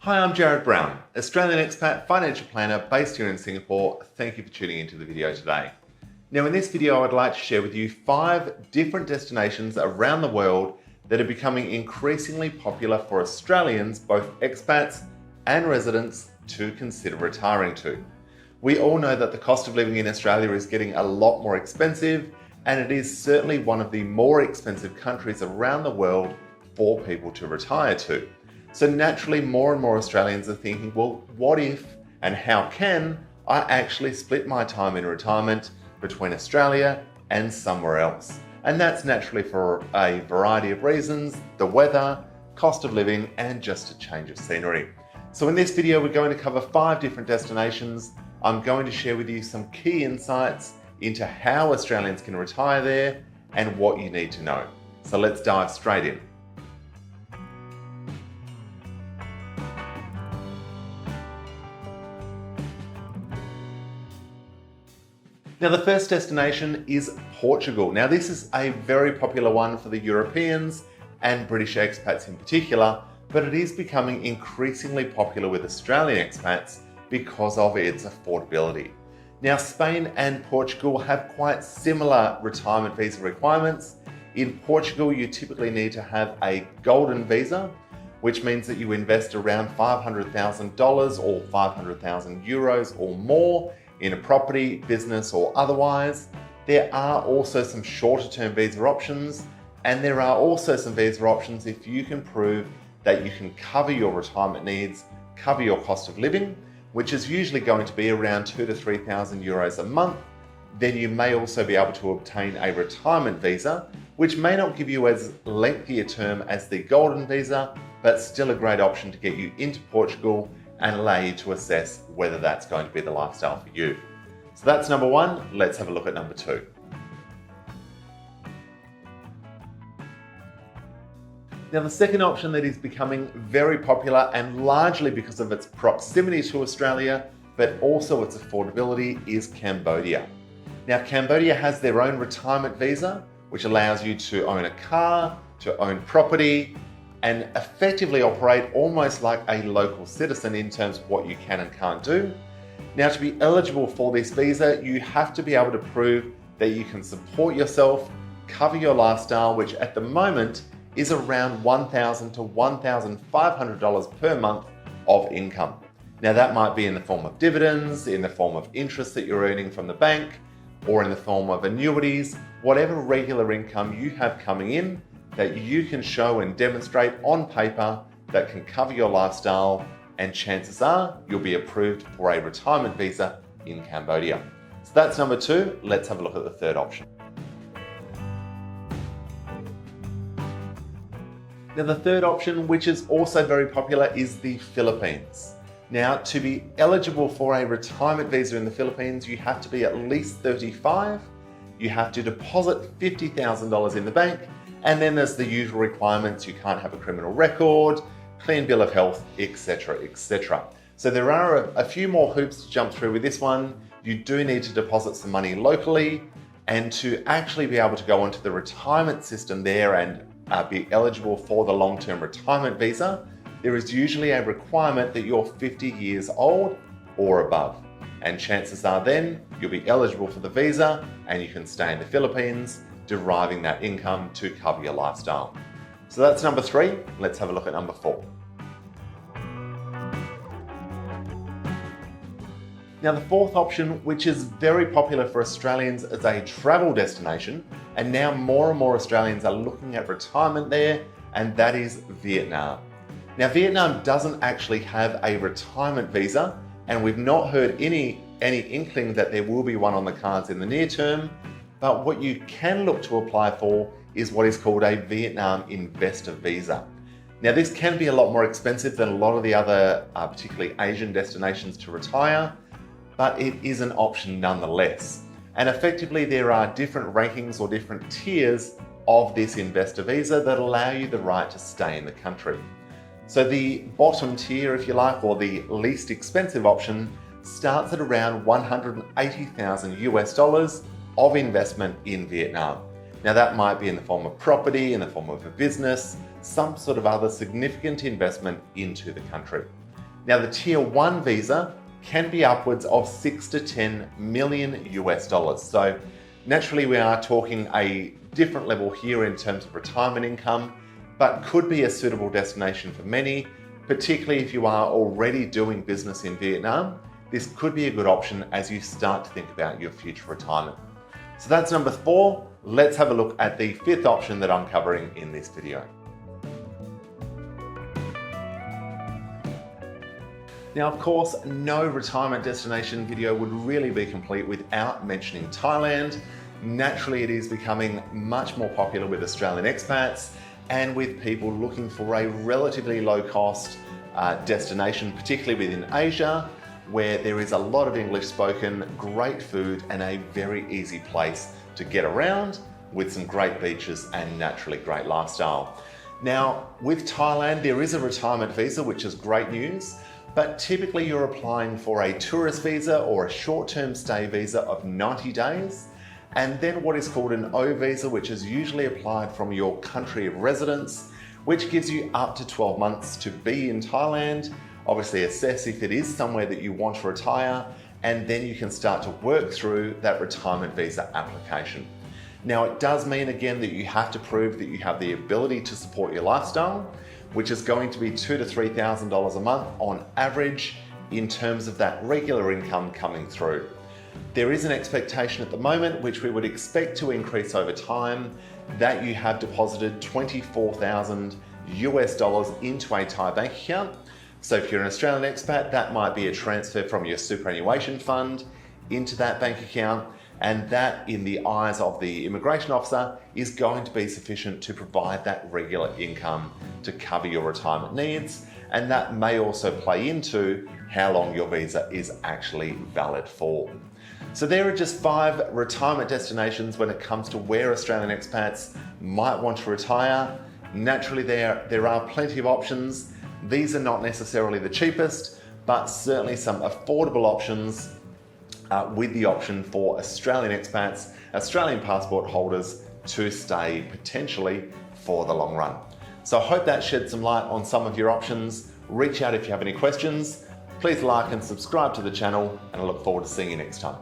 Hi, I'm Jarrad Brown, Australian expat financial planner based here in Singapore. Thank you for tuning into the video today. Now in this video, I'd like to share with you 5 different destinations around the world that are becoming increasingly popular for Australians, both expats and residents, to consider retiring to. We all know that the cost of living in Australia is getting a lot more expensive, and it is certainly one of the more expensive countries around the world for people to retire to. So naturally, more and more Australians are thinking, well, what if and how can I actually split my time in retirement between Australia and somewhere else? And that's naturally for a variety of reasons: the weather, cost of living, and just a change of scenery. So in this video, we're going to cover 5 different destinations. I'm going to share with you some key insights into how Australians can retire there and what you need to know. So let's dive straight in. Now the first destination is Portugal. Now this is a very popular one for the Europeans and British expats in particular, but it is becoming increasingly popular with Australian expats because of its affordability. Now Spain and Portugal have quite similar retirement visa requirements. In Portugal, you typically need to have a golden visa, which means that you invest around $500,000 or 500,000 euros or more in a property, business, or otherwise. There are also some shorter term visa options, and there are also some visa options if you can prove that you can cover your retirement needs, cover your cost of living, which is usually going to be around 2,000 to 3,000 euros a month. Then you may also be able to obtain a retirement visa, which may not give you as lengthy a term as the golden visa, but still a great option to get you into Portugal and allow you to assess whether that's going to be the lifestyle for you. So that's number 1. Let's have a look at number 2. Now the second option that is becoming very popular, and largely because of its proximity to Australia, but also its affordability, is Cambodia. Now Cambodia has their own retirement visa, which allows you to own a car, to own property, and effectively operate almost like a local citizen in terms of what you can and can't do. Now, to be eligible for this visa, you have to be able to prove that you can support yourself, cover your lifestyle, which at the moment is around $1,000 to $1,500 per month of income. Now, that might be in the form of dividends, in the form of interest that you're earning from the bank, or in the form of annuities, whatever regular income you have coming in that you can show and demonstrate on paper that can cover your lifestyle, and chances are you'll be approved for a retirement visa in Cambodia. So that's number 2. Let's have a look at the third option. Now the third option, which is also very popular, is the Philippines. Now to be eligible for a retirement visa in the Philippines, you have to be at least 35, you have to deposit $50,000 in the bank, and then there's the usual requirements: you can't have a criminal record, clean bill of health, etc., etc. So there are a few more hoops to jump through with this one. You do need to deposit some money locally, and to actually be able to go onto the retirement system there and be eligible for the long-term retirement visa, there is usually a requirement that you're 50 years old or above. And chances are then you'll be eligible for the visa and you can stay in the Philippines, deriving that income to cover your lifestyle. So that's number 3. Let's have a look at number 4. Now the fourth option, which is very popular for Australians as a travel destination, and now more and more Australians are looking at retirement there, and that is Vietnam. Now Vietnam doesn't actually have a retirement visa, and we've not heard any inkling that there will be one on the cards in the near term. But what you can look to apply for is what is called a Vietnam Investor Visa. Now this can be a lot more expensive than a lot of the other, particularly Asian destinations to retire, but it is an option nonetheless. And effectively there are different rankings or different tiers of this investor visa that allow you the right to stay in the country. So the bottom tier, if you like, or the least expensive option, starts at around 180,000 US dollars of investment in Vietnam. Now that might be in the form of property, in the form of a business, some sort of other significant investment into the country. Now the Tier 1 visa can be upwards of 6 to 10 million US dollars. So naturally we are talking a different level here in terms of retirement income, but could be a suitable destination for many, particularly if you are already doing business in Vietnam. This could be a good option as you start to think about your future retirement. So that's number 4. Let's have a look at the 5th option that I'm covering in this video. Now, of course, no retirement destination video would really be complete without mentioning Thailand. Naturally, it is becoming much more popular with Australian expats and with people looking for a relatively low-cost destination, particularly within Asia, where there is a lot of English spoken, great food, and a very easy place to get around with some great beaches and naturally great lifestyle. Now, with Thailand, there is a retirement visa, which is great news, but typically you're applying for a tourist visa or a short-term stay visa of 90 days, and then what is called an O visa, which is usually applied from your country of residence, which gives you up to 12 months to be in Thailand. Obviously assess if it is somewhere that you want to retire, and then you can start to work through that retirement visa application. Now it does mean again that you have to prove that you have the ability to support your lifestyle, which is going to be $2,000 to $3,000 a month on average in terms of that regular income coming through. There is an expectation at the moment, which we would expect to increase over time, that you have deposited 24,000 US dollars into a Thai bank account. So if you're an Australian expat, that might be a transfer from your superannuation fund into that bank account, and that in the eyes of the immigration officer is going to be sufficient to provide that regular income to cover your retirement needs, and that may also play into how long your visa is actually valid for. So there are just 5 retirement destinations when it comes to where Australian expats might want to retire. Naturally there are plenty of options. These are not necessarily the cheapest, but certainly some affordable options with the option for Australian expats, Australian passport holders to stay potentially for the long run. So I hope that shed some light on some of your options. Reach out if you have any questions. Please like and subscribe to the channel, and I look forward to seeing you next time.